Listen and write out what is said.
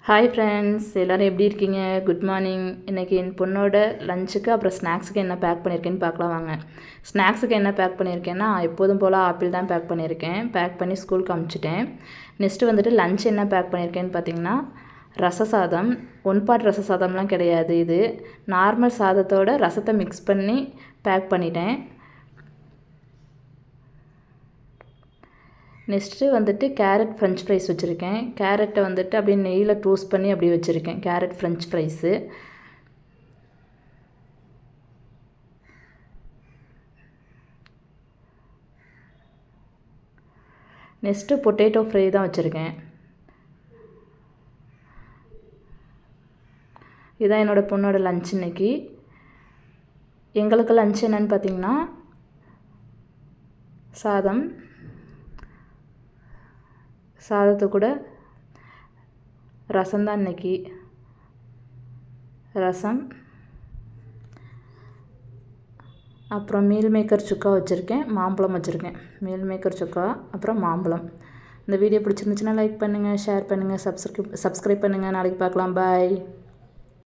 Hi friends, எல்லோரும் எப்படி இருக்கீங்க? Good morning. இன்றைக்கி என் பொண்ணோட லஞ்சுக்கு அப்புறம் ஸ்நாக்ஸுக்கு என்ன பேக் பண்ணியிருக்கேன்னு பார்க்கலாம் வாங்க. ஸ்நாக்ஸுக்கு என்ன பேக் பண்ணியிருக்கேன்னா, எப்போதும் போல் ஆப்பிள் தான் பேக் பண்ணியிருக்கேன். பேக் பண்ணி ஸ்கூலுக்கு அனுப்பிச்சிட்டேன். நெக்ஸ்ட்டு வந்துட்டு லஞ்ச் என்ன பேக் பண்ணியிருக்கேன்னு பார்த்தீங்கன்னா, ரச சாதம். ஒன் பார்ட் ரச சாதம்லாம் கிடையாது, இது நார்மல் சாதத்தோட ரசத்தை மிக்ஸ் பண்ணி பேக் பண்ணிட்டேன். நெக்ஸ்ட்டு வந்துட்டு கேரட் ஃப்ரெஞ்ச் ஃப்ரைஸ் வச்சுருக்கேன். கேரட்டை வந்துட்டு அப்படியே நெய்யில் டோஸ்ட் பண்ணி அப்படியே வச்சுருக்கேன். Carrot French fries. Next potato fry தான் வச்சுருக்கேன். இதுதான் என்னோடய பொண்ணோட லஞ்ச் இன்னைக்கு. எங்களுக்கு லஞ்ச் என்னன்னு பார்த்தீங்கன்னா, சாதத்து கூட ரசம் தான் இன்றைக்கி. ரசம், அப்புறம் மீல் மேக்கர் சுக்கா வச்சுருக்கேன். மாம்பழம் வச்சுருக்கேன். மீல் மேக்கர் சுக்கா அப்புறம் மாம்பழம். இந்த வீடியோ பிடிச்சிருந்துச்சுன்னா லைக் பண்ணுங்கள், ஷேர் பண்ணுங்கள், சப்ஸ்கிரைப் பண்ணுங்கள். நாளைக்கு பார்க்கலாம். பாய்.